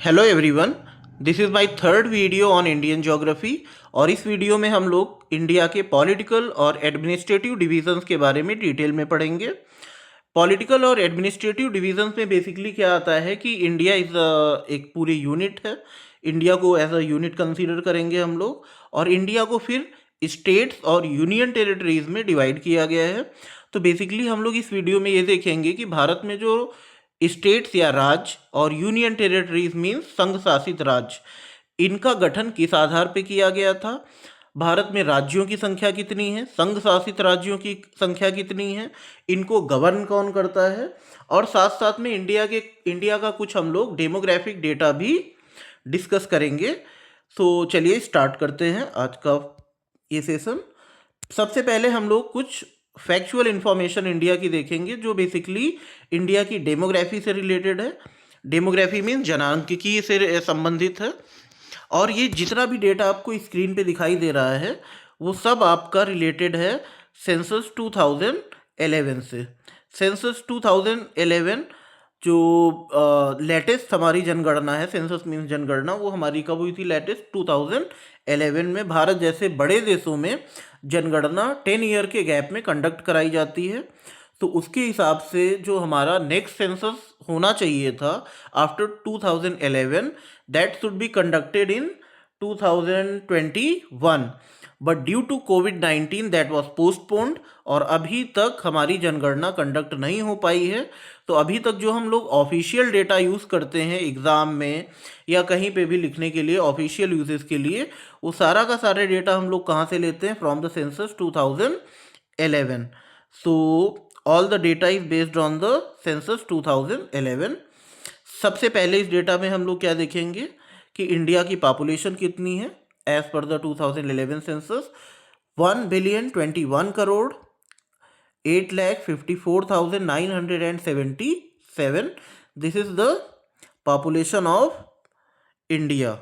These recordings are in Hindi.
Hello everyone, this is my third video on Indian geography. और इस वीडियो में हम लोग इंडिया के पॉलिटिकल और एडमिनिस्ट्रेटिव डिवीजन्स के बारे में डिटेल में पढ़ेंगे। पॉलिटिकल और एडमिनिस्ट्रेटिव डिवीजन्स में बेसिकली क्या आता है कि इंडिया एक पूरी यूनिट है। इंडिया को एज अ यूनिट कंसीडर करेंगे हम लोग, और इंडिया को फिर स्टेट्स और यूनियन टेरिटरीज में डिवाइड किया गया है। तो बेसिकली हम लोग इस वीडियो में ये देखेंगे कि भारत में जो स्टेट्स या राज्य और यूनियन टेरिटरीज मीन्स संघ शासित राज्य, इनका गठन किस आधार पे किया गया था, भारत में राज्यों की संख्या कितनी है, संघ शासित राज्यों की संख्या कितनी है, इनको गवर्न कौन करता है, और साथ साथ में इंडिया का कुछ हम लोग डेमोग्राफिक डेटा भी डिस्कस करेंगे। तो चलिए स्टार्ट करते हैं आज का ये सेशन। सबसे पहले हम लोग कुछ फैक्चुअल इंफॉर्मेशन इंडिया की देखेंगे जो बेसिकली इंडिया की डेमोग्राफी से रिलेटेड है। डेमोग्राफी मीन्स जनांकिकी से संबंधित है, और ये जितना भी डेटा आपको स्क्रीन पे दिखाई दे रहा है वो सब आपका रिलेटेड है सेंसस 2011 से। सेंसस 2011 जो लेटेस्ट हमारी जनगणना है, सेंसस मीन्स जनगणना, वो हमारी कब हुई थी? लेटेस्ट 2011 में। भारत जैसे बड़े देशों में जनगणना 10 ईयर के गैप में कंडक्ट कराई जाती है। तो उसके हिसाब से जो हमारा नेक्स्ट सेंसस होना चाहिए था after 2011, that should be conducted in 2021, but due to कोविड-19 दैट वाज पोस्टपोन्ड, और अभी तक हमारी जनगणना कंडक्ट नहीं हो पाई है। तो अभी तक जो हम लोग ऑफिशियल डेटा यूज़ करते हैं एग्ज़ाम में या कहीं पे भी लिखने के लिए, ऑफिशियल यूजेस के लिए, वो सारा का सारे डेटा हम लोग कहाँ से लेते हैं? From the census 2011। So all the data is based on the census 2011। सबसे पहले इस डेटा में हम लोग क्या देखेंगे कि इंडिया की पॉपुलेशन कितनी है as per the 2011 census? 1,021,00,00,000, 8,54,977। This is the population of India.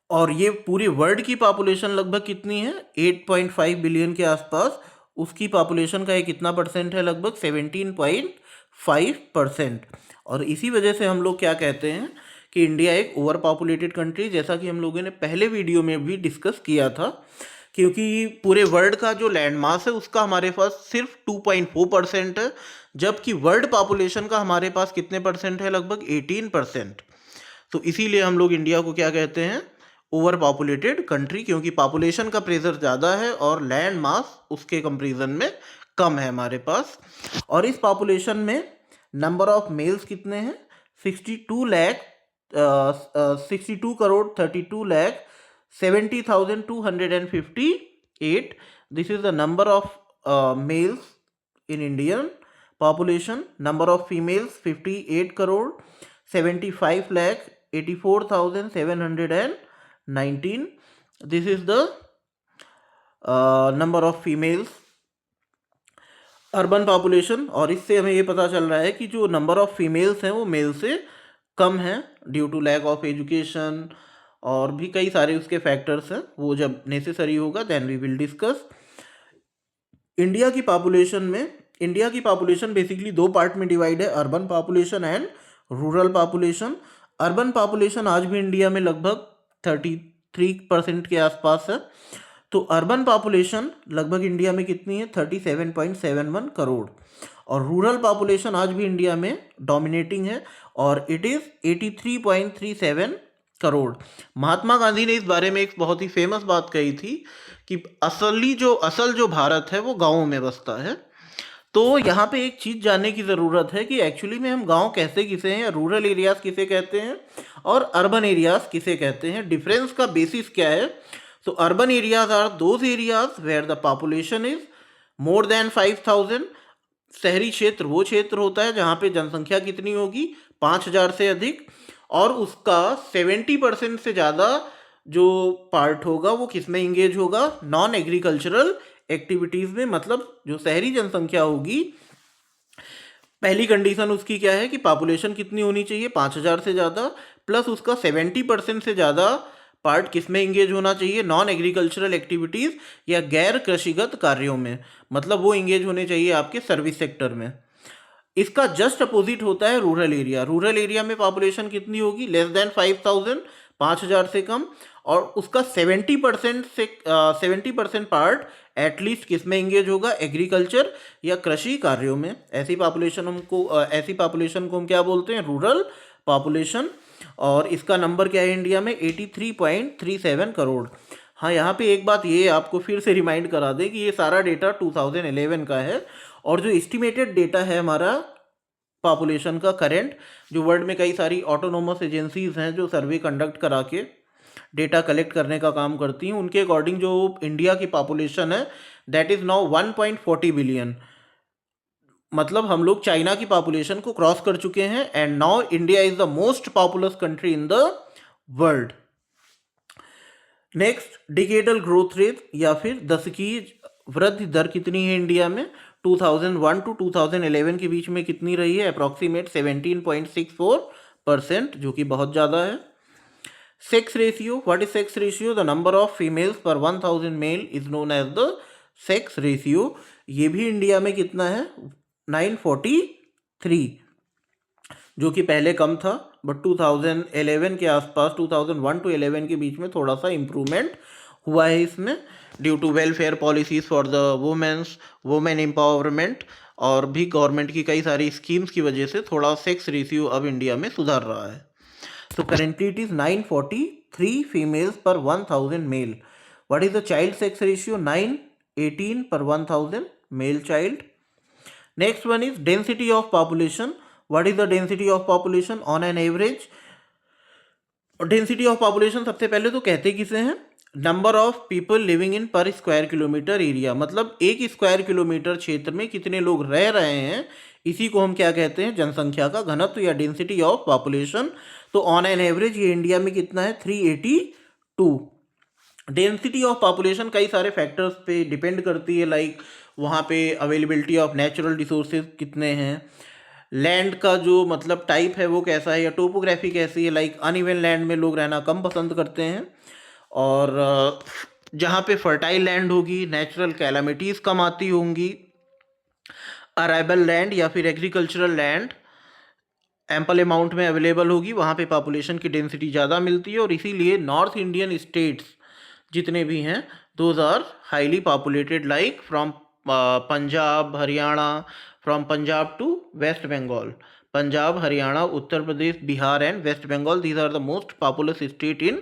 और ये पूरे वर्ल्ड की पॉपुलेशन लगभग कितनी है? 8.5 बिलियन के आसपास। उसकी पॉपुलेशन का ये कितना परसेंट है? लगभग 17.5%। और इसी वजह से हम लोग क्या कहते हैं कि इंडिया एक ओवर पॉपुलेटेड कंट्री, जैसा कि हम लोगों ने पहले वीडियो में भी डिस्कस किया था, क्योंकि पूरे वर्ल्ड का जो लैंड मास है उसका हमारे पास सिर्फ 2.4% है, जबकि वर्ल्ड पॉपुलेशन का हमारे पास कितने परसेंट है? लगभग 18%। तो इसीलिए हम लोग इंडिया को क्या कहते हैं? ओवर पॉपुलेटेड कंट्री, क्योंकि पॉपुलेशन का प्रेशर ज़्यादा है और लैंड मास उसके कंपेरिजन में कम है हमारे पास। और इस पॉपुलेशन में नंबर ऑफ मेल्स कितने हैं? 62 crore 32,70,258। This is the number of males in Indian population. Number of females 58 crore 75,84,719. This is the number of females. Urban population, और इससे हमें ये पता चल रहा है कि जो नंबर ऑफ फीमेल्स हैं वो मेल से कम है due to lack of education, और भी कई सारे उसके फैक्टर्स हैं, वो जब नेसेसरी होगा then we will discuss. India की पॉपुलेशन बेसिकली दो पार्ट में डिवाइड है, urban population and rural population. Urban population आज भी इंडिया में लगभग 33% के आसपास है। तो अर्बन पॉपुलेशन लगभग इंडिया में कितनी है? 37.71 करोड़। और रूरल पॉपुलेशन आज भी इंडिया में डोमिनेटिंग है, और इट इज़ 83.37 करोड़। महात्मा गांधी ने इस बारे में एक बहुत ही फेमस बात कही थी कि असल जो भारत है वो गाँवों में बसता है। तो यहाँ पे एक चीज़ जानने की ज़रूरत है कि एक्चुअली में हम गांव कैसे किसे हैं, या रूरल एरियाज़ किसे कहते हैं, और अर्बन एरियाज़ किसे कहते हैं। डिफरेंस का बेसिस क्या है? तो urban areas are those areas where the population is more than 5,000। शहरी क्षेत्र वो क्षेत्र होता है जहाँ पे जनसंख्या कितनी होगी? 5,000 से अधिक, और उसका 70% से ज़्यादा जो पार्ट होगा वो किस में इंगेज होगा? नॉन एग्रीकल्चरल एक्टिविटीज़ में। मतलब जो शहरी जनसंख्या होगी, पहली कंडीशन उसकी क्या है कि पॉपुलेशन कितनी होनी चाहिए? 5,000 से ज़्यादा, प्लस उसका 70% से ज़्यादा पार्ट किस में इंगेज होना चाहिए? नॉन एग्रीकल्चरल एक्टिविटीज़ या गैर कृषिगत कार्यों में। मतलब वो इंगेज होने चाहिए आपके सर्विस सेक्टर में। इसका जस्ट अपोजिट होता है रूरल एरिया। रूरल एरिया में पॉपुलेशन कितनी होगी? लेस देन 5,000, 5,000 से कम। और उसका 70% पार्ट एटलीस्ट किस में एंगेज होगा? एग्रीकल्चर या कृषि कार्यों में। ऐसी पॉपुलेशन को हम क्या बोलते हैं? Rural population. और इसका नंबर क्या है इंडिया में? 83.37 करोड़। हाँ, यहाँ पे एक बात ये आपको फिर से रिमाइंड करा दें कि ये सारा डेटा 2011 का है, और जो एस्टिमेटेड डेटा है हमारा पॉपुलेशन का करेंट, जो वर्ल्ड में कई सारी ऑटोनोमस एजेंसीज हैं जो सर्वे कंडक्ट करा के डेटा कलेक्ट करने का काम करती हैं, उनके अकॉर्डिंग जो इंडिया की पॉपुलेशन है दैट इज़ नाउ 1.40 बिलियन। मतलब हम लोग चाइना की पॉपुलेशन को क्रॉस कर चुके हैं, and now India is the most populace country in the world. Next, decadal growth rate या फिर दशकीय वृद्धि दर कितनी है इंडिया में? 2001 टू 2011 के बीच में कितनी रही है? अप्रॉक्सीमेट 17.64%, जो कि बहुत ज़्यादा है। Sex ratio, what is sex ratio? The number of females per 1000 male is known as the sex ratio. ये भी इंडिया में कितना है? 943, जो कि पहले कम था, बट 2011 के आसपास, 2001 टू 11 के बीच में थोड़ा सा इम्प्रूवमेंट हुआ है इसमें, due to welfare policies for the women empowerment, और भी गवर्नमेंट की कई सारी स्कीम्स की वजह से थोड़ा सेक्स रेशियो अब इंडिया में सुधार रहा है। So currently it is 943 females per 1000 male. What is the child sex ratio? 918 per 1000 male child. Next one is density of population. What is the density of population on an average? Density of population सबसे पहले तो कहते किसे हैं? Number of people living in पर स्क्वायर किलोमीटर एरिया। मतलब एक स्क्वायर किलोमीटर क्षेत्र में कितने लोग रह रहे हैं, इसी को हम क्या कहते हैं? जनसंख्या का घनत्व या डेंसिटी ऑफ पॉपुलेशन। तो ऑन एन एवरेज ये इंडिया में कितना है? 382। डेंसिटी ऑफ पॉपुलेशन कई सारे फैक्टर्स पे डिपेंड करती है, लाइक वहाँ पे अवेलेबिलिटी ऑफ नेचुरल रिसोर्सेज कितने हैं, लैंड का जो मतलब टाइप है वो कैसा है, या टोपोग्राफी कैसी है, लाइक अनइवन लैंड में लोग रहना कम पसंद करते हैं, और जहाँ पे फर्टाइल लैंड होगी नेचुरल कैलामिटीज़ कम आती होंगी, अराइबल लैंड या फिर एग्रीकल्चरल लैंड एम्पल अमाउंट में अवेलेबल होगी, वहाँ पे पॉपुलेशन की डेंसिटी ज़्यादा मिलती है। और इसीलिए नॉर्थ इंडियन स्टेट्स जितने भी हैं those are highly populated, like from Punjab, Haryana, from Punjab to West Bengal, Punjab, Haryana, Uttar Pradesh, Bihar and West Bengal, these are the most populous state in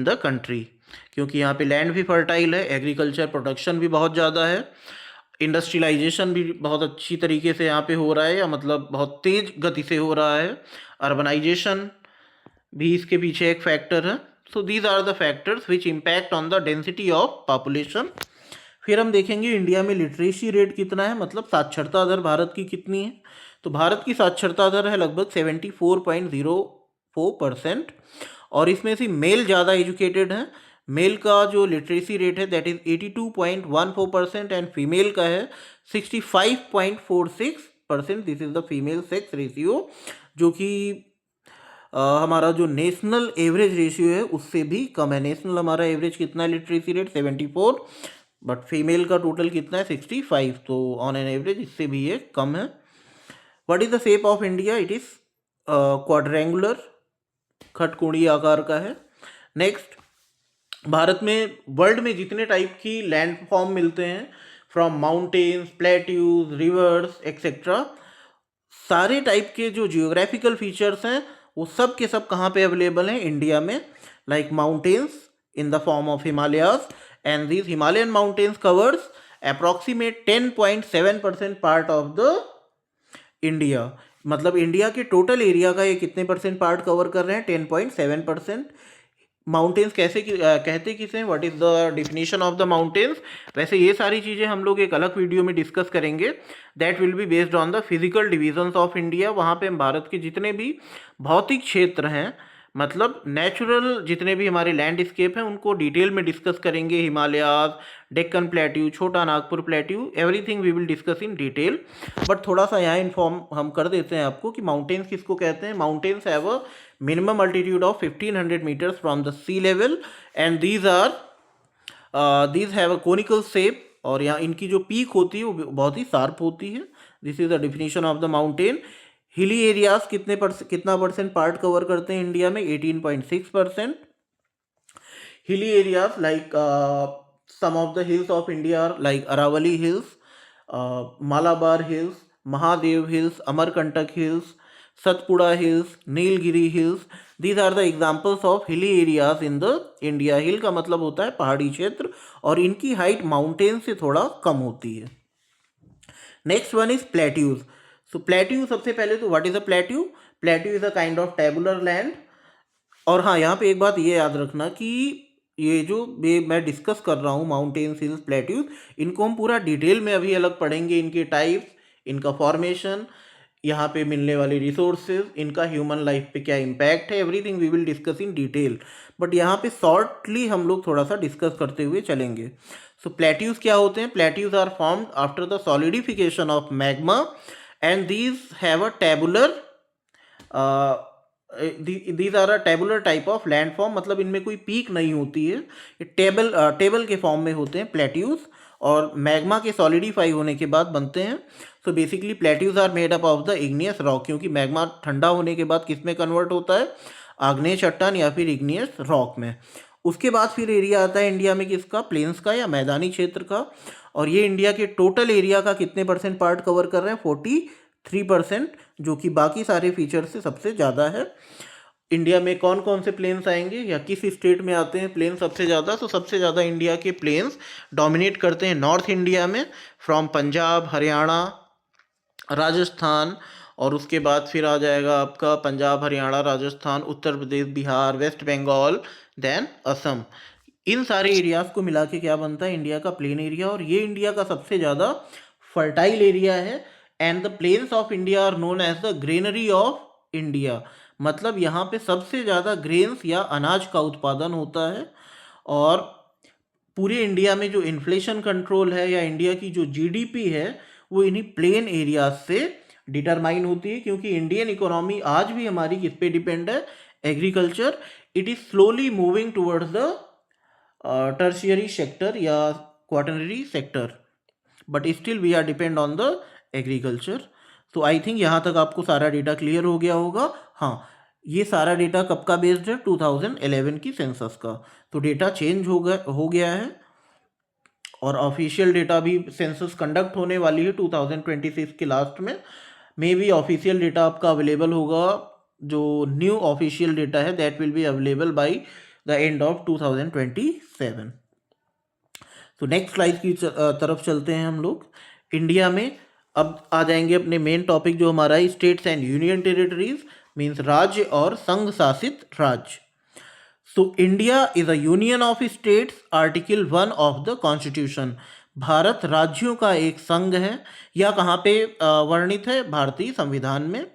the country, क्योंकि यहाँ पे लैंड भी फर्टाइल है, एग्रीकल्चर प्रोडक्शन भी बहुत ज़्यादा है, इंडस्ट्रियलाइजेशन भी बहुत अच्छी तरीके से यहाँ पे हो रहा है, या मतलब बहुत तेज़ गति से हो रहा है, अर्बनाइजेशन भी इसके पीछे एक फैक्टर है। So these are the factors which impact on the density of population. फिर हम देखेंगे इंडिया में लिटरेसी रेट कितना है, मतलब साक्षरता दर भारत की कितनी है। तो भारत की साक्षरता दर है लगभग 74.04%, और इसमें से मेल ज़्यादा एजुकेटेड हैं। मेल का जो लिटरेसी रेट है दैट इज़ 82.14% एंड फीमेल का है 65.46%। This is the female sex ratio, जो कि हमारा जो नेशनल एवरेज रेशियो है उससे भी कम है। नेशनल हमारा एवरेज कितना है लिटरेसी रेट? 74, बट फीमेल का टोटल कितना है? 65, तो ऑन एन एवरेज इससे भी ये कम है। What is the shape of India? It is quadrangular, खटकोणीय आकार का है। नेक्स्ट, भारत में वर्ल्ड में जितने टाइप की लैंड फॉर्म मिलते हैं, from mountains, plateaus, reverse etcetera, सारे टाइप के जो जियोग्राफिकल फीचर्स हैं वो सब के सब कहाँ पे अवेलेबल हैं? इंडिया में। Like mountains in the form of Himalayas, and these Himalayan mountains covers approximate 10.7% part of the India. मतलब इंडिया के टोटल एरिया का ये कितने परसेंट पार्ट कवर कर रहे हैं? 10.7%। माउंटेन्स कैसे कहते किसे हैं? What is the definition of the mountains? वैसे ये सारी चीज़ें हम लोग एक अलग वीडियो में डिस्कस करेंगे, that will be based on the physical divisions of India. वहाँ पे हम भारत के जितने भी भौतिक क्षेत्र हैं, मतलब नेचुरल जितने भी हमारे लैंडस्केप हैं, उनको डिटेल में डिस्कस करेंगे। Himalayas, Deccan plateau, Chota Nagpur plateau, everything we will discuss in detail. But थोड़ा सा यहाँ इन्फॉर्म हम कर देते हैं आपको कि माउंटेन्स किसको कहते हैं। Mountains have a minimum altitude of 1500 meters from the sea level, and these have a conical shape और यहाँ इनकी जो पीक होती है वो बहुत ही शार्प होती है। This is the definition of the mountain. Hilly areas कितना परसेंट पार्ट कवर करते हैं इंडिया में? 18.6%। Hilly areas like some of the hills of India are like Aravali Hills, Malabar Hills, Mahadev Hills, Amarkantak Hills, Satpura Hills, Nilgiri Hills. These are the examples of hilly areas in the India. Hill का मतलब होता है पहाड़ी क्षेत्र और इनकी हाइट माउंटेन से थोड़ा कम होती है। Next one is plateaus. So plateau, सबसे पहले तो what is a plateau? Plateau is a kind of tabular land. और हाँ, यहाँ पे एक बात ये याद रखना कि ये जो मैं डिस्कस कर रहा हूँ माउंटेन्स, हिल्स, प्लेट्यूज, इनको हम पूरा डिटेल में अभी अलग पढ़ेंगे। इनके टाइप्स, इनका फॉर्मेशन, यहाँ पे मिलने वाले रिसोर्सेज, इनका ह्यूमन लाइफ पे क्या इम्पैक्ट है, everything we will discuss in detail. But यहाँ पे शॉर्टली हम लोग थोड़ा सा डिस्कस करते हुए चलेंगे। सो प्लेट्यूज क्या होते हैं? Plateaus are formed after the solidification of magma and these have a tabular these are a tabular type of land form. मतलब इनमें कोई पीक नहीं होती है, ये टेबल के फॉर्म में होते हैं प्लेट्यूज, और मैग्मा के सॉलिडिफाई होने के बाद बनते हैं। So basically plateaus are made up of the igneous rock, क्योंकि मैग्मा ठंडा होने के बाद किस में कन्वर्ट होता है? आग्नेय चट्टान या फिर इग्नियस रॉक में। उसके बाद फिर एरिया आता है इंडिया में किसका? प्लेन्स का या मैदानी क्षेत्र का। और ये इंडिया के टोटल एरिया का कितने परसेंट पार्ट कवर कर रहे हैं? 43%, जो कि बाकी सारे फीचर से सबसे ज़्यादा है। इंडिया में कौन कौन से प्लेन्स आएंगे या किस स्टेट में आते हैं प्लेन सबसे ज़्यादा? तो सबसे ज़्यादा इंडिया के प्लेन्स डोमिनेट करते हैं नॉर्थ इंडिया में, फ्रॉम पंजाब, हरियाणा, राजस्थान, और उसके बाद फिर आ जाएगा आपका पंजाब, हरियाणा, राजस्थान, उत्तर प्रदेश, बिहार, वेस्ट बंगाल, देन असम। इन सारे एरियाज को मिला के क्या बनता है? इंडिया का प्लेन एरिया। और ये इंडिया का सबसे ज़्यादा फर्टाइल एरिया है। And the plains of India are known as the granary of India. मतलब यहाँ पे सबसे ज़्यादा ग्रेन्स या अनाज का उत्पादन होता है। और पूरे इंडिया में जो इन्फ्लेशन कंट्रोल है या इंडिया की जो जीडीपी है वो इन्हीं प्लेन एरियाज से डिटरमाइन होती है, क्योंकि इंडियन इकोनॉमी आज भी हमारी किस पे डिपेंड है? Agriculture. It is slowly moving towards the tertiary sector या quaternary sector, but still we are depend on the agriculture. तो आई थिंक यहाँ तक आपको सारा डेटा क्लियर हो गया होगा। हाँ, ये सारा डेटा कब का बेस्ड है? 2011 की सेंसस का। तो डेटा चेंज हो गया है और ऑफिशियल डेटा भी सेंसस कंडक्ट होने वाली है 2026 के लास्ट में। मे बी ऑफिशियल डेटा आपका अवेलेबल होगा, जो न्यू ऑफिशियल डेटा है that will be available by the end of 2027। तो नेक्स्ट स्लाइड की तरफ चलते हैं हम लोग। इंडिया में अब आ जाएंगे अपने मेन टॉपिक जो हमारा है states and union territories, means राज्य और संघ शासित राज्य। So India is a union of states, article 1 of the constitution. Bharat राज्यों का एक संघ है। यह कहाँ पे वर्णित है? भारतीय संविधान में।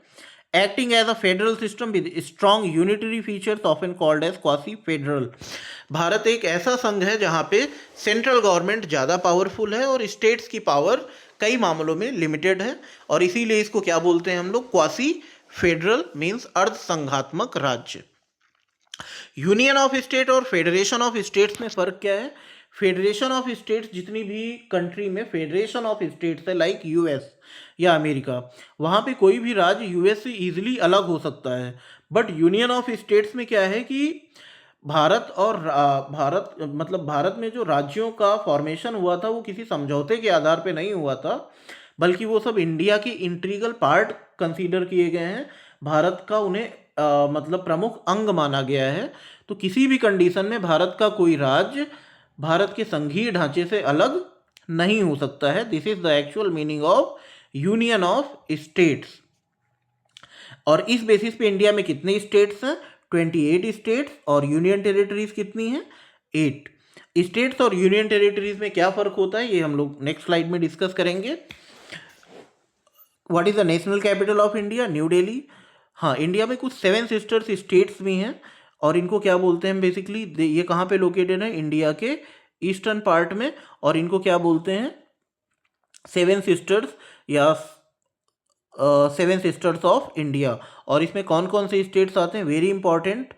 Acting as a federal system with strong unitary features often called as quasi federal. भारत एक ऐसा संघ है जहाँ पे सेंट्रल गवर्नमेंट ज़्यादा पावरफुल है और स्टेट्स की पावर कई मामलों में लिमिटेड है, और इसीलिए इसको क्या बोलते हैं हम लोग? क्वासी फेडरल, मीन्स अर्ध संघात्मक राज्य। यूनियन ऑफ स्टेट और फेडरेशन ऑफ स्टेट्स में फ़र्क क्या है? फेडरेशन ऑफ स्टेट्स, जितनी भी कंट्री में फेडरेशन ऑफ स्टेट्स है लाइक यूएस या अमेरिका, वहाँ पे कोई भी राज्य यूएस से ईजिली अलग हो सकता है। बट यूनियन ऑफ स्टेट्स में क्या है कि भारत और भारत में जो राज्यों का फॉर्मेशन हुआ था वो किसी समझौते के आधार पे नहीं हुआ था, बल्कि वो सब इंडिया के इंटीग्रल पार्ट कंसीडर किए गए हैं। भारत का उन्हें मतलब प्रमुख अंग माना गया है। तो किसी भी कंडीशन में भारत का कोई राज्य भारत के संघीय ढांचे से अलग नहीं हो सकता है। This is the actual meaning of union of states. और इस बेसिस पे इंडिया में कितने स्टेट्स हैं? 28 स्टेट्स। और यूनियन टेरिटरीज कितनी हैं? 8 स्टेट्स। और यूनियन टेरिटरीज में क्या फ़र्क होता है ये हम लोग नेक्स्ट स्लाइड में डिस्कस करेंगे। What is the national capital of India? New Delhi. हाँ, इंडिया में कुछ 7 सिस्टर्स स्टेट्स भी हैं, और इनको क्या बोलते हैं? बेसिकली ये कहाँ पे लोकेटेड है? इंडिया के ईस्टर्न पार्ट में। और इनको क्या बोलते हैं? 7 सिस्टर्स या 7 सिस्टर्स ऑफ इंडिया। और इसमें कौन कौन से स्टेट्स आते हैं? वेरी इंपॉर्टेंट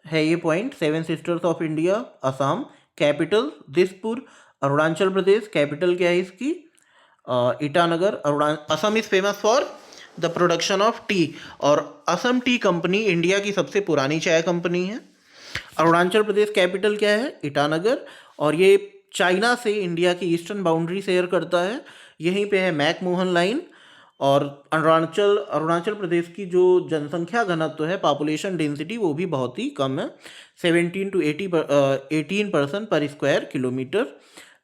है ये point. 7 sisters of India: Assam, capital Dispur, Arunachal Pradesh capital क्या है इसकी? Itanagar. Assam is famous for the production of T, और असम टी कंपनी इंडिया की सबसे पुरानी चाय कंपनी है। अरुणाचल प्रदेश कैपिटल क्या है? ईटानगर। और ये चाइना से इंडिया की ईस्टर्न बाउंड्री शेयर करता है। यहीं पे है मैकमोहन लाइन। और अरुणाचल प्रदेश की जो जनसंख्या घनत्व है, पॉपुलेशन डेंसिटी, वो भी बहुत ही कम है, 17 to 18% पर स्क्वायर किलोमीटर।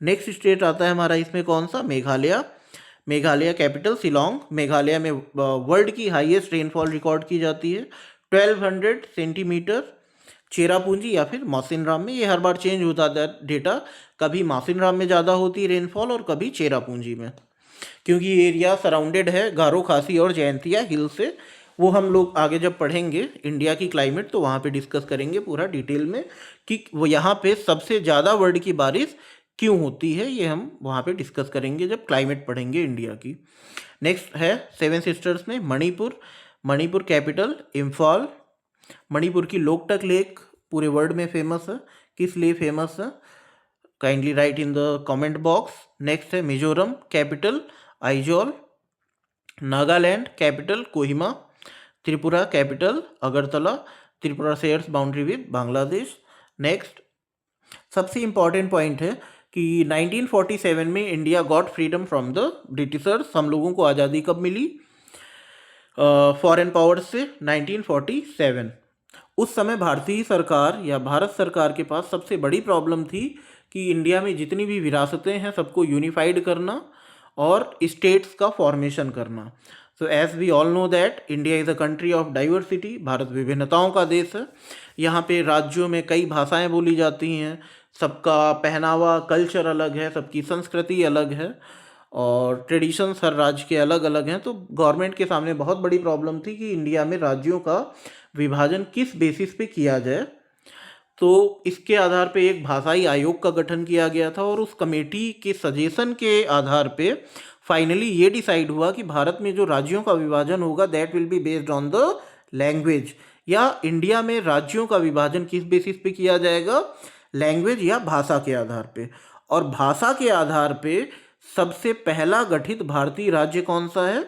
नेक्स्ट स्टेट आता है हमारा इसमें कौन सा? मेघालय। मेघालय कैपिटल शिलोंग। मेघालय में वर्ल्ड की हाईएस्ट रेनफॉल रिकॉर्ड की जाती है, 1200 सेंटीमीटर। चेरापूंजी या फिर मौसिनराम में, ये हर बार चेंज होता है डेटा, कभी मौसिनराम में ज़्यादा होती है रेनफॉल और कभी चेरापूंजी में, क्योंकि ये एरिया सराउंडेड है गारो खासी और जयंतिया हिल से। वो हम लोग आगे जब पढ़ेंगे इंडिया की क्लाइमेट तो वहाँ पे डिस्कस करेंगे पूरा डिटेल में कि वो यहाँ पे सबसे ज़्यादा वर्ल्ड की बारिश क्यों होती है, ये हम वहाँ पे डिस्कस करेंगे जब क्लाइमेट पढ़ेंगे इंडिया की। नेक्स्ट है सेवन सिस्टर्स में मणिपुर। मणिपुर कैपिटल इम्फाल। मणिपुर की लोकटक लेक पूरे वर्ल्ड में फेमस है, किस लिए फेमस है? Kindly write in the comment box. Next है Mizoram capital Aizawl. Nagaland capital Kohima. Tripura capital Agartala. Tripura shares boundary with Bangladesh. Next सबसे इंपॉर्टेंट पॉइंट है कि 1947 में India got freedom from the Britishers. हम लोगों को आज़ादी कब मिली फॉरेन पावर से? 1947। उस समय भारतीय सरकार या भारत सरकार के पास सबसे बड़ी प्रॉब्लम थी कि इंडिया में जितनी भी विरासतें हैं सबको यूनिफाइड करना और स्टेट्स का फॉर्मेशन करना। So as we all know that India is a country of diversity. भारत विभिन्नताओं का देश है। यहाँ पे राज्यों में कई भाषाएं बोली जाती हैं, सबका पहनावा कल्चर अलग है, सबकी संस्कृति अलग है और ट्रेडिशंस हर राज्य के अलग अलग हैं। तो गवर्नमेंट के सामने बहुत बड़ी प्रॉब्लम थी कि इंडिया में राज्यों का विभाजन किस बेसिस पे किया जाए। तो इसके आधार पे एक भाषाई आयोग का गठन किया गया था और उस कमेटी के सजेशन के आधार पे फाइनली ये डिसाइड हुआ कि भारत में जो राज्यों का विभाजन होगा that will be based on the language, या इंडिया में राज्यों का विभाजन किस बेसिस पे किया जाएगा? लैंग्वेज या भाषा के आधार पे। और भाषा के आधार पे सबसे पहला गठित भारतीय राज्य कौन सा है?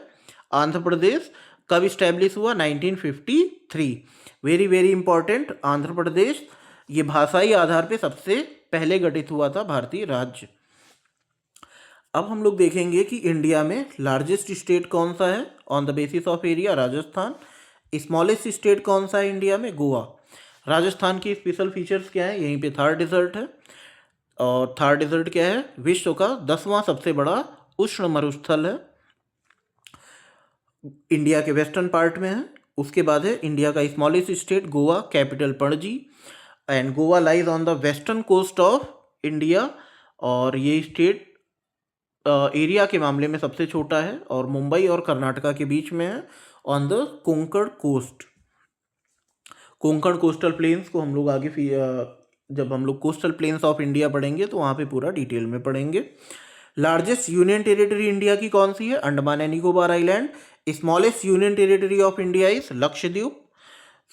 आंध्र प्रदेश। कब इस्टेब्लिश हुआ? 1953। Very very important, Andhra Pradesh ये भाषाई आधार पे सबसे पहले गठित हुआ था भारतीय राज्य। अब हम लोग देखेंगे कि इंडिया में लार्जेस्ट स्टेट कौन सा है on the basis of area? Rajasthan. Smallest state कौन सा है इंडिया में? गोवा। राजस्थान की स्पेशल फीचर्स क्या है? यहीं पे थार डेजर्ट है, और थार डेजर्ट क्या है? विश्व का 10वां सबसे बड़ा उष्ण मरुस्थल है, इंडिया के वेस्टर्न पार्ट में है। उसके बाद है इंडिया का smallest state Goa, capital Panaji, and Goa lies on the western coast of India. और ये स्टेट एरिया के मामले में सबसे छोटा है और मुंबई और कर्नाटका के बीच में है, on the Konkan coast. Konkan coastal plains को हम लोग आगे जब हम लोग कोस्टल प्लेन्स ऑफ इंडिया पढ़ेंगे तो वहाँ पे पूरा डिटेल में पढ़ेंगे। लार्जेस्ट यूनियन टेरिटरी इंडिया की कौन सी है? Andaman and Nicobar island. Smallest union territory of India is Lakshadweep.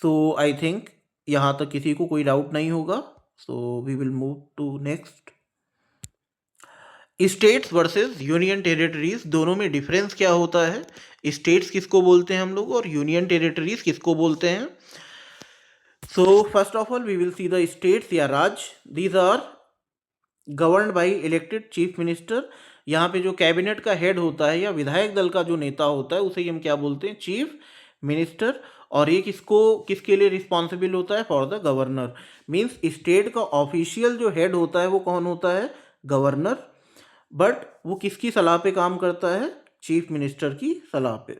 So I think यहाँ तक किसी को कोई डाउट नहीं होगा। So we will move to next. States versus union territories, दोनों में डिफरेंस क्या होता है? स्टेट्स किसको बोलते हैं हम लोग और यूनियन टेरिटरीज किसको बोलते हैं? So first of all we will see the states या राज्य। These are governed by elected chief minister. यहाँ पे जो कैबिनेट का हेड होता है या विधायक दल का जो नेता होता है उसे हम क्या बोलते हैं? Chief minister. और ये किसके लिए रिस्पॉन्सिबल होता है? For the governor. Means state का ऑफिशियल जो हेड होता है वो कौन होता है? गवर्नर। बट वो किसकी सलाह पे काम करता है? चीफ मिनिस्टर की सलाह पे।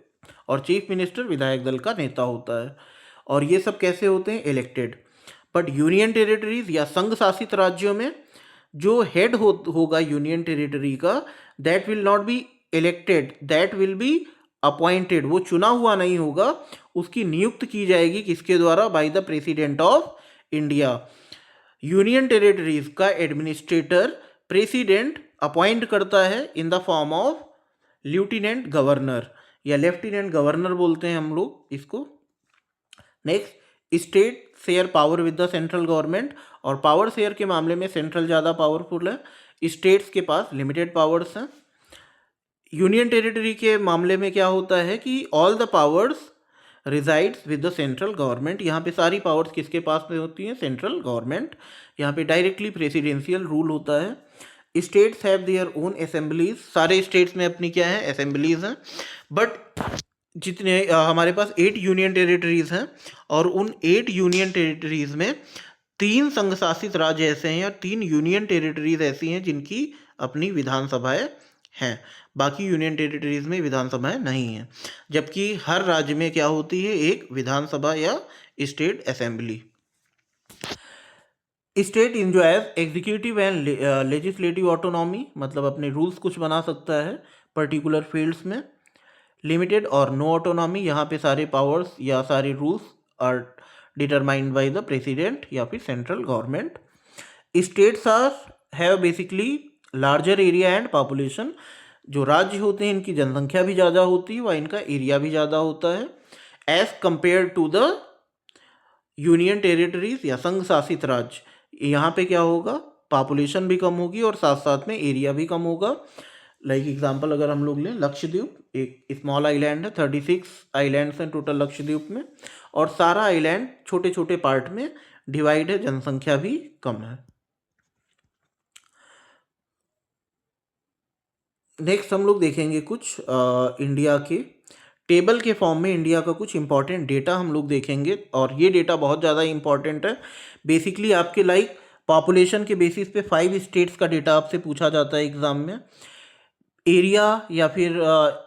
और चीफ मिनिस्टर विधायक दल का नेता होता है। और ये सब कैसे होते हैं? इलेक्टेड। बट यूनियन टेरिटरीज या संघ शासित राज्यों में जो हेड होगा यूनियन टेरिटरी का, that will not be elected, that will be appointed. वो चुना हुआ नहीं होगा, उसकी नियुक्त की जाएगी किसके द्वारा? Bye the president of India. Union territories का एडमिनिस्ट्रेटर प्रेसिडेंट अपॉइंट करता है in the form of lieutenant governor या लेफ्टिनेंट गवर्नर बोलते हैं हम लोग इसको। Next, state share power with the central government. और पावर शेयर के मामले में सेंट्रल ज़्यादा पावरफुल है, स्टेट्स के पास लिमिटेड पावर्स हैं। यूनियन टेरिटरी के मामले में क्या होता है कि all the powers resides with the central government. यहाँ पे सारी पावर्स किसके पास में होती हैं? Central government. यहाँ पे डायरेक्टली प्रेसिडेंशियल रूल होता है। States have their own assemblies. सारे स्टेट्स में अपनी क्या है? असेंबलीज हैं। बट जितने हमारे पास 8 यूनियन टेरिटरीज हैं और उन 8 यूनियन टेरिटरीज में 3 संघ शासित राज्य ऐसे हैं या 3 यूनियन टेरिटरीज ऐसी हैं जिनकी अपनी विधानसभाएं हैं। बाकी यूनियन टेरिटरीज में विधानसभाएं नहीं हैं, जबकि हर राज्य में क्या होती है? एक विधानसभा या state assembly. State enjoys executive and legislative autonomy, मतलब अपने रूल्स कुछ बना सकता है पर्टिकुलर फील्ड्स में। लिमिटेड और नो ऑटोनॉमी, यहाँ पे सारे पावर्स या सारे rules are determined by the president या फिर central government. States are have basically larger area and population. जो राज्य होते हैं इनकी जनसंख्या भी ज़्यादा होती है व इनका एरिया भी ज़्यादा होता है as compare to the union territories या संघ शासित राज्य। यहाँ पे क्या होगा? पॉपुलेशन भी कम होगी और साथ साथ में एरिया भी कम होगा। लाइक एग्जांपल अगर हम लोग लें लक्षद्वीप, एक स्मॉल आइलैंड है, 36 आइलैंड्स हैं टोटल लक्षद्वीप में, और सारा आइलैंड छोटे छोटे पार्ट में डिवाइड है, जनसंख्या भी कम है। नेक्स्ट हम लोग देखेंगे कुछ इंडिया के टेबल के फॉर्म में इंडिया का कुछ इंपॉर्टेंट डेटा हम लोग देखेंगे, और ये डेटा बहुत ज़्यादा इंपॉर्टेंट है। बेसिकली आपके लाइक पॉपुलेशन के बेसिस पे 5 स्टेट्स का डेटा आपसे पूछा जाता है एग्जाम में। एरिया या फिर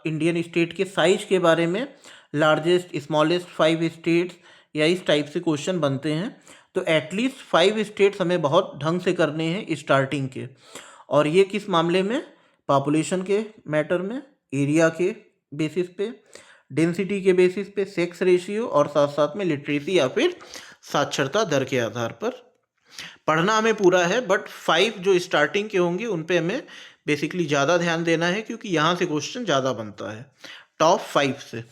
इंडियन स्टेट के साइज के बारे में लार्जेस्ट स्मॉलेस्ट 5 स्टेट्स या इस टाइप से क्वेश्चन बनते हैं। तो एटलीस्ट 5 स्टेट्स हमें बहुत ढंग से करने हैं स्टार्टिंग के, और ये किस मामले में? पॉपुलेशन के मैटर में, एरिया के बेसिस पे, डेंसिटी के बेसिस पे, सेक्स रेशियो और साथ साथ में लिटरेसी या फिर साक्षरता दर के आधार पर। पढ़ना हमें पूरा है, बट 5 जो स्टार्टिंग के होंगे उन पे हमें बेसिकली ज़्यादा ध्यान देना है क्योंकि यहाँ से क्वेश्चन ज़्यादा बनता है टॉप 5 से।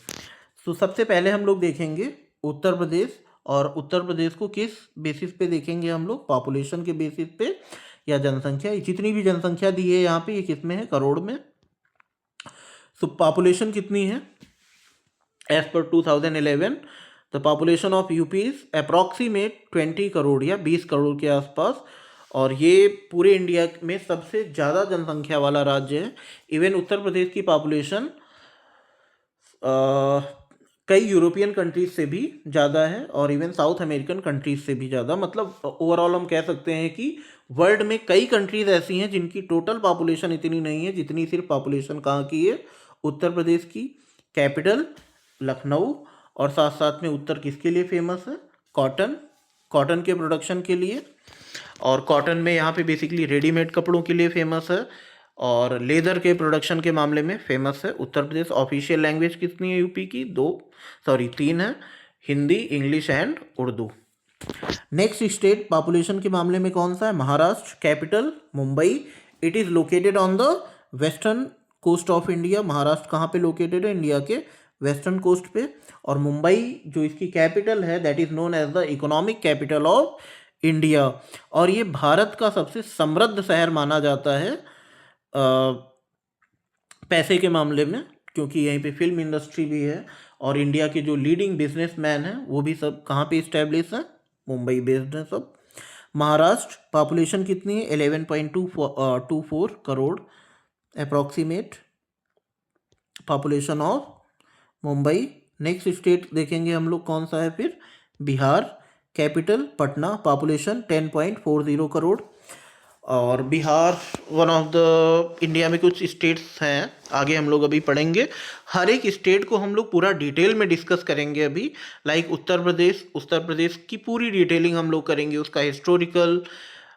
तो सबसे पहले हम लोग देखेंगे उत्तर प्रदेश, और उत्तर प्रदेश को किस बेसिस पे देखेंगे हम लोग? पॉपुलेशन के बेसिस पे या जनसंख्या। जितनी भी जनसंख्या दी है यहाँ पे ये किस में है? करोड़ में। सो पॉपुलेशन कितनी है? As per 2011 the population of UP is approximate 20 crore या 20 करोड़ के आसपास, और ये पूरे इंडिया में सबसे ज़्यादा जनसंख्या वाला राज्य है। इवन उत्तर प्रदेश की पॉपुलेशन कई यूरोपियन कंट्रीज से भी ज़्यादा है और इवन साउथ अमेरिकन कंट्रीज से भी ज़्यादा। मतलब ओवरऑल हम कह सकते हैं कि वर्ल्ड में कई कंट्रीज ऐसी हैं जिनकी टोटल पॉपुलेशन इतनी नहीं है जितनी सिर्फ पॉपुलेशन कहाँ की है? उत्तर प्रदेश की। कैपिटल लखनऊ, और साथ साथ में उत्तर किसके लिए फेमस है? कॉटन, कॉटन के प्रोडक्शन के लिए। और कॉटन में यहाँ पे बेसिकली रेडीमेड कपड़ों के लिए फेमस है और लेदर के प्रोडक्शन के मामले में फेमस है उत्तर प्रदेश। ऑफिशियल लैंग्वेज कितनी है यूपी की? 3 है, Hindi, English and Urdu. Next state population के मामले में कौन सा है? Maharashtra. Capital Mumbai. It is located on the western coast of India. Maharashtra कहाँ पे लोकेटेड है? इंडिया के वेस्टर्न कोस्ट पे। और मुंबई जो इसकी कैपिटल है that is known as the economic capital of India, और ये भारत का सबसे समृद्ध शहर माना जाता है पैसे के मामले में, क्योंकि यहीं पे फिल्म इंडस्ट्री भी है और इंडिया के जो लीडिंग बिजनेसमैन हैं वो भी सब कहाँ पे इस्टेब्लिश हैं? मुंबई बेस्ड हैं सब। महाराष्ट्र पॉपुलेशन कितनी है? 11.24 crore approximate population of Mumbai. Next state देखेंगे हम लोग कौन सा है फिर? बिहार। कैपिटल पटना। पॉपुलेशन 10.40 करोड़। और Bihar one of the India में कुछ स्टेट्स हैं, आगे हम लोग अभी पढ़ेंगे। हर एक स्टेट को हम लोग पूरा डिटेल में डिस्कस करेंगे अभी। लाइक उत्तर प्रदेश की पूरी डिटेलिंग हम लोग करेंगे, उसका historical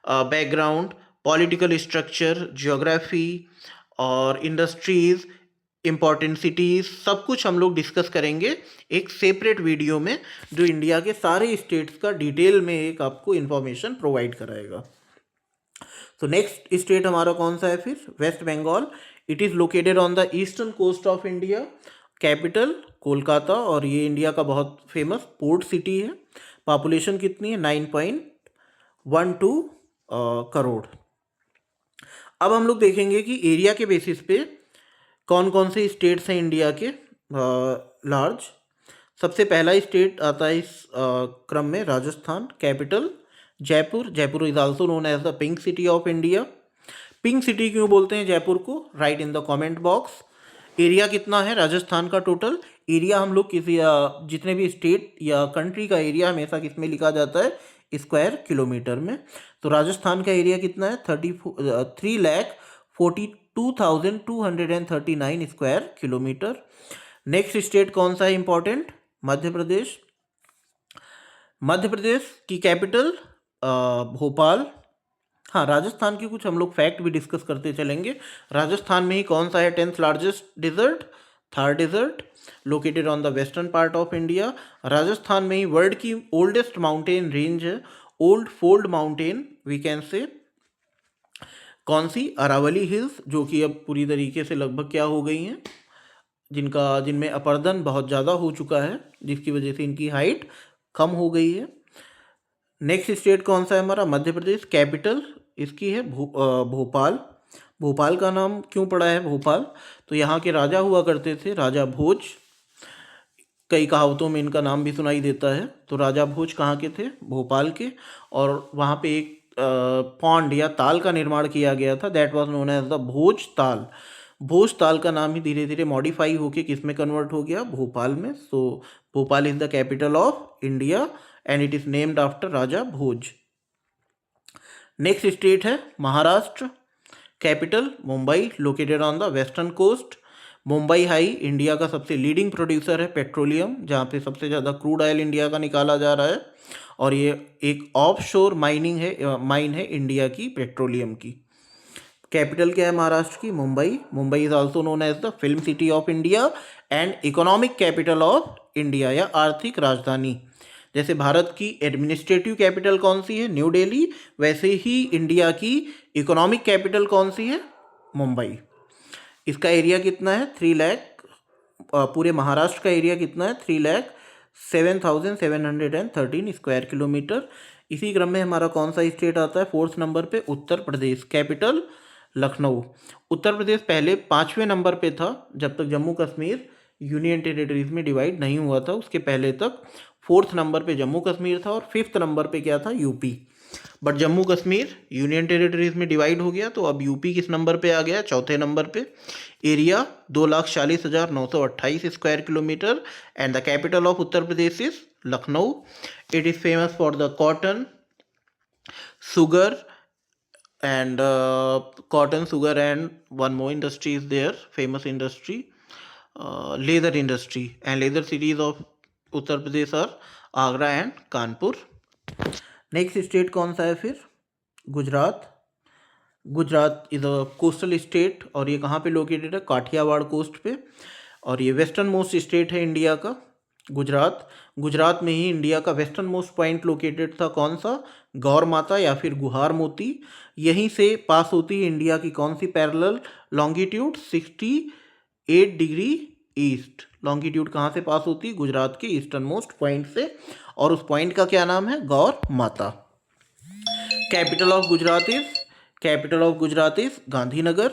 background, political structure, geography और इंडस्ट्रीज़, इम्पॉर्टेंट सिटीज़, सब कुछ हम लोग डिस्कस करेंगे एक सेपरेट वीडियो में जो इंडिया के सारे स्टेट्स का डिटेल में एक आपको इन्फॉर्मेशन प्रोवाइड कराएगा। तो नेक्स्ट स्टेट हमारा कौन सा है फिर? West Bengal. It is located on the eastern coast of India. Capital Kolkata, और ये इंडिया का बहुत फेमस पोर्ट सिटी है। पॉपुलेशन कितनी है? 9.12 करोड़। अब हम लोग देखेंगे कि एरिया के बेसिस पे कौन कौन से स्टेट्स हैं इंडिया के लार्ज। सबसे पहला स्टेट आता है इस क्रम में Rajasthan. Capital Jaipur. Jaipur is also known as the pink city of India. Pink city क्यों बोलते हैं जयपुर को, write in the comment box. Area कितना है राजस्थान का टोटल? एरिया हम लोग किसी जितने भी स्टेट या कंट्री का एरिया हमेशा किस में लिखा जाता है, स्क्वायर किलोमीटर में। तो राजस्थान का एरिया कितना है, 3,42,239 स्क्वायर किलोमीटर। नेक्स्ट स्टेट कौन सा है इंपॉर्टेंट, मध्य प्रदेश। मध्य प्रदेश की कैपिटल भोपाल। हाँ, राजस्थान की कुछ हम लोग फैक्ट भी डिस्कस करते चलेंगे। राजस्थान में ही कौन सा है 10th largest desert, Thar desert, located on the western part of India. Rajasthan में ही वर्ल्ड की ओल्डेस्ट माउंटेन रेंज है, old fold mountain we can say. कौन सी, अरावली हिल्स, जो कि अब पूरी तरीके से लगभग क्या हो गई हैं, जिनमें अपर्दन बहुत ज़्यादा हो चुका है, जिसकी वजह से इनकी हाइट कम हो गई है। नेक्स्ट स्टेट कौन सा है हमारा, मध्य प्रदेश। कैपिटल इसकी है भोपाल। भोपाल का नाम क्यों पड़ा है भोपाल, तो यहाँ के राजा हुआ करते थे, राजा भोज। कई कहावतों में इनका नाम भी सुनाई देता है। तो राजा भोज कहाँ के थे, भोपाल के। और वहाँ पे एक पॉन्ड या ताल का निर्माण किया गया था, that was known as the Bhoj Tal. Bhoj ताल का नाम ही धीरे धीरे मॉडिफाई होके किस में कन्वर्ट हो गया, भोपाल में। So Bhopal is the capital of India and it is named after Raja Bhoj. Next state है Maharashtra. Capital Mumbai, located on the western coast. Mumbai हाई इंडिया का सबसे लीडिंग प्रोड्यूसर है पेट्रोलियम, जहाँ पे सबसे ज़्यादा क्रूड ऑयल इंडिया का निकाला जा रहा है। और ये एक ऑफशोर माइन है इंडिया की पेट्रोलियम की। कैपिटल क्या है महाराष्ट्र की, Mumbai. Mumbai is also known as the film city of India and economic capital of India, या आर्थिक राजधानी। जैसे भारत की एडमिनिस्ट्रेटिव कैपिटल कौन सी है, न्यू दिल्ली, वैसे ही इंडिया की इकोनॉमिक कैपिटल कौन सी है, मुंबई। इसका एरिया कितना है, 3 लाख। पूरे महाराष्ट्र का एरिया कितना है, 3,07,713 स्क्वायर किलोमीटर। इसी क्रम में हमारा कौन सा स्टेट आता है 4th नंबर पे, उत्तर प्रदेश। कैपिटल लखनऊ। उत्तर प्रदेश पहले 5वें नंबर पे था, जब तक जम्मू कश्मीर यूनियन टेरिटरीज में डिवाइड नहीं हुआ था, उसके पहले तक 4th नंबर पे जम्मू कश्मीर था और 5th नंबर पे क्या था, UP. But Jammu Kashmir union territories में डिवाइड हो गया, तो अब यूपी किस नंबर पे आ गया, 4थे नंबर पे। Area 2,40,928 square kilometre and the capital of Uttar Pradesh is Lucknow. It is famous for the cotton, sugar and cotton, sugar, and one more industry is there, famous industry, leather industry, and leather cities of Uttar Pradesh are Agra and Kanpur. Next state कौन सा है फिर, Gujarat. Gujarat is a coastal state और ये कहाँ पे लोकेटेड है, काठियावाड़ कोस्ट पे। और ये वेस्टर्न मोस्ट स्टेट है इंडिया का, गुजरात। गुजरात में ही इंडिया का वेस्टर्न मोस्ट पॉइंट लोकेटेड था, कौन सा, गौर माता या फिर गुहार मोती। यहीं से पास होती है इंडिया की कौन सी parallel, longitude 68 degree east. Longitude कहाँ से पास होती है, गुजरात के ईस्टर्न मोस्ट पॉइंट से, और उस पॉइंट का क्या नाम है, गौर माता। Capital of Gujarat is Gandhinagar.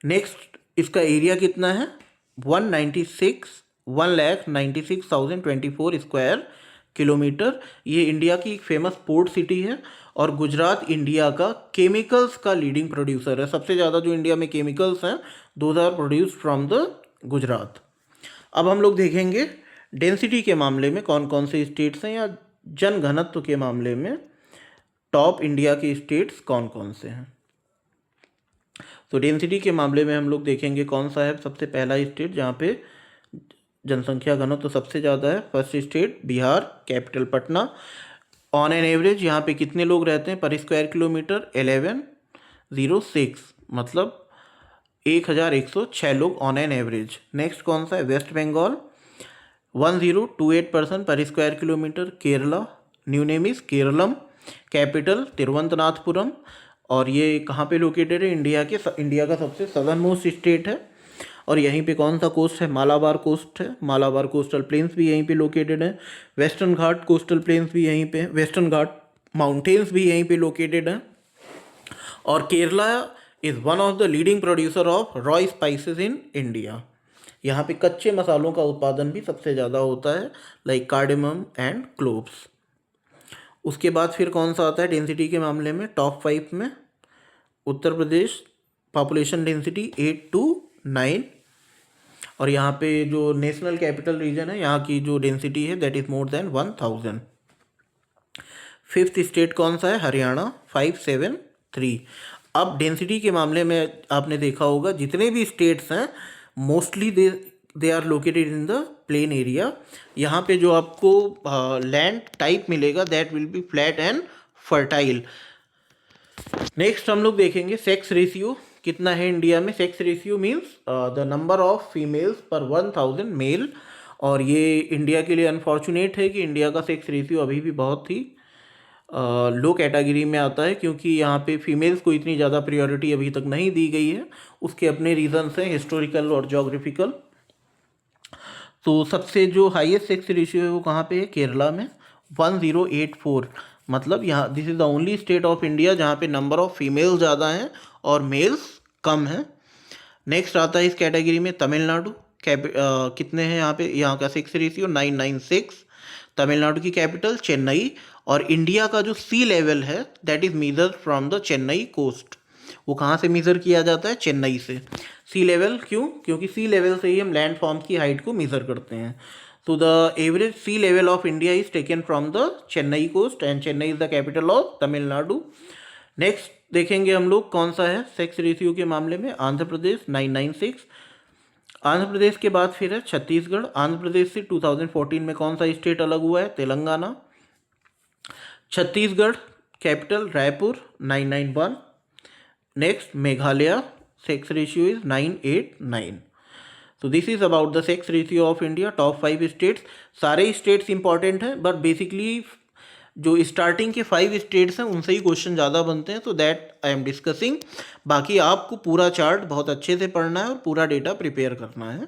Next इसका एरिया कितना है, 1,96,024 स्क्वायर किलोमीटर। ये इंडिया की एक फेमस पोर्ट सिटी है और गुजरात इंडिया का केमिकल्स का लीडिंग प्रोड्यूसर है। सबसे ज़्यादा जो इंडिया में केमिकल्स हैं those are produced from the Gujarat. अब हम लोग देखेंगे डेंसिटी के मामले में कौन कौन से स्टेट्स हैं, या जन घनत्व के मामले में टॉप इंडिया के स्टेट्स कौन कौन से हैं। तो डेंसिटी के मामले में हम लोग देखेंगे कौन सा है सबसे पहला स्टेट जहाँ पे जनसंख्या घनत्व तो सबसे ज़्यादा है। First state Bihar, capital Patna. On an average यहाँ पे कितने लोग रहते हैं पर स्क्वायर किलोमीटर, 1106, मतलब 1,106 लोग ऑन एन एवरेज। नेक्स्ट कौन सा है, वेस्ट बंगाल, 1028 पर्सन पर square kilometre. Kerala, new name is Keralam. Capital Thiruvananthapuram. और ये कहाँ पे लोकेटेड है, इंडिया का सबसे सदर्न मोस्ट स्टेट है। और यहीं पे कौन सा कोस्ट है, मालाबार कोस्ट है। मालाबार कोस्टल प्लेन्स भी यहीं पे लोकेटेड है। वेस्टर्न घाट कोस्टल प्लेन्स भी यहीं पे, वेस्टर्न घाट माउंटेन्स भी यहीं पे लोकेटेड हैं। और Kerala is one of the leading producer of raw spices in India. यहाँ पे कच्चे मसालों का उत्पादन भी सबसे ज़्यादा होता है, लाइक कार्डेमम एंड क्लोव्स। उसके बाद फिर कौन सा आता है डेंसिटी के मामले में? टॉप 5 में Uttar Pradesh, population density 8 to 9। और यहाँ पे जो नेशनल कैपिटल रीजन है, यहाँ की जो डेंसिटी है that is more than 1000। Fifth state कौन सा है? हरियाणा, 573। अब डेंसिटी के मामले में आपने देखा होगा जितने भी स्टेट्स हैं mostly they are located in the plain area. यहाँ पे जो आपको लैंड टाइप मिलेगा that will be flat and fertile. Next हम लोग देखेंगे सेक्स रेशियो कितना है इंडिया में। Sex ratio means the number of females per 1000 mail. और ये इंडिया के लिए अनफॉर्चुनेट है कि इंडिया का सेक्स रेशियो अभी भी बहुत ही लो कैटेगरी में आता है, क्योंकि यहाँ पे फीमेल्स को इतनी ज़्यादा प्रायोरिटी अभी तक नहीं दी गई है। उसके अपने रीजंस हैं हिस्टोरिकल और जोग्राफिकल। तो सबसे जो हाईएस्ट सेक्स रेशियो है वो कहाँ पे है? केरला में, 1084। मतलब यहाँ this is the only state of India जहाँ पे नंबर ऑफ फीमेल ज़्यादा हैं और मेल्स कम हैं। नेक्स्ट आता है इस कैटेगरी में तमिलनाडु। कितने हैं यहाँ पे? यहाँ का सेक्स रेशियो 996। तमिलनाडु की कैपिटल चेन्नई। और इंडिया का जो सी लेवल है that is measure from the Chennai coast. वो कहाँ से मेज़र किया जाता है? चेन्नई से। सी लेवल क्यों? क्योंकि सी लेवल से ही हम लैंड फॉर्म्स की हाइट को मेज़र करते हैं। तो the average sea level of India is taken from the Chennai coast and Chennai is the capital of Tamil Nadu. Next देखेंगे हम लोग कौन सा है सेक्स रेशियो के मामले में। आंध्र प्रदेश 996। आंध्र प्रदेश के बाद फिर है छत्तीसगढ़। आंध्र प्रदेश से 2014 में कौन सा स्टेट अलग हुआ है? Telangana. Chhattisgarh capital Raipur 991। Next Meghalaya, sex ratio is 989। तो this is about the sex ratio of India. Top 5 states, सारे स्टेट्स इंपॉर्टेंट हैं बट बेसिकली जो स्टार्टिंग के 5 स्टेट्स हैं उनसे ही क्वेश्चन ज़्यादा बनते हैं, तो दैट आई एम डिस्कसिंग। बाकी आपको पूरा चार्ट बहुत अच्छे से पढ़ना है और पूरा डेटा प्रिपेयर करना है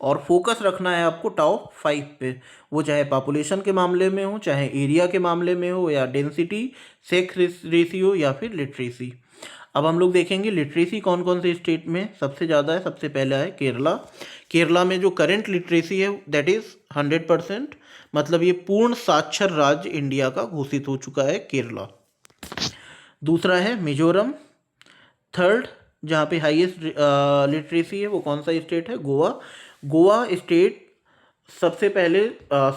और फोकस रखना है आपको टॉप 5 पे। वो चाहे पॉपुलेशन के मामले में हो, चाहे एरिया के मामले में हो, या डेंसिटी, सेक्स रेशियो, या फिर लिटरेसी। अब हम लोग देखेंगे लिटरेसी कौन कौन से स्टेट में सबसे ज़्यादा है। सबसे पहला है केरला। केरला में जो करंट लिटरेसी है दैट इज़ 100%। मतलब ये पूर्ण साक्षर राज्य इंडिया का घोषित हो चुका है केरला। दूसरा है मिजोरम। थर्ड जहाँ पे हाईएस्ट लिटरेसी है वो कौन सा स्टेट है? गोवा। गोवा स्टेट सबसे पहले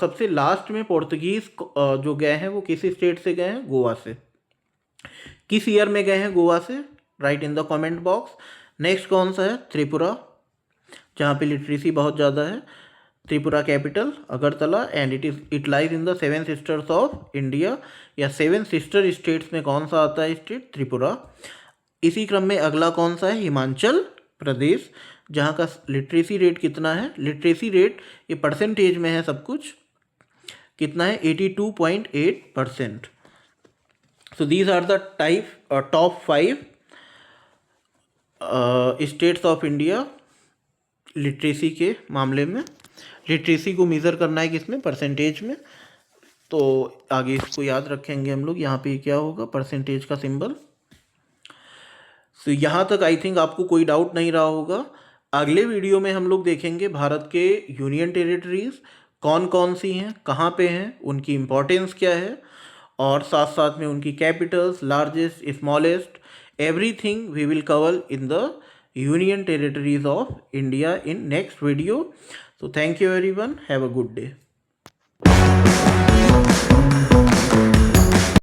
सबसे लास्ट में पोर्तुगीज जो गए हैं वो किस स्टेट से गए हैं? गोवा से। किस ईयर में गए हैं गोवा से? Right in the comment box. Next कौन सा है? त्रिपुरा, जहाँ पे लिटरेसी बहुत ज़्यादा है। Tripura capital Agartala and it lies in the 7 sisters of India, या 7 सिस्टर स्टेट्स में कौन सा आता है स्टेट? त्रिपुरा। इसी क्रम में अगला कौन सा है? हिमाचल प्रदेश, जहाँ का लिटरेसी रेट कितना है? लिटरेसी रेट ये परसेंटेज में है सब कुछ, कितना है? 82.8%। So these are the top 5 states of India literacy के मामले में। लिटरेसी को मेज़र करना है किसमें? परसेंटेज में। तो आगे इसको याद रखेंगे हम लोग। यहाँ पे क्या होगा? परसेंटेज का सिंबल। तो यहाँ तक आई थिंक आपको कोई डाउट नहीं रहा होगा। अगले वीडियो में हम लोग देखेंगे भारत के यूनियन टेरिटरीज कौन कौन सी हैं, कहाँ पे हैं, उनकी इम्पोर्टेंस क्या है, और साथ साथ में उनकी capitals, largest, smallest, everything we will cover in the union territories of India in next video. So thank you everyone. Have a good day.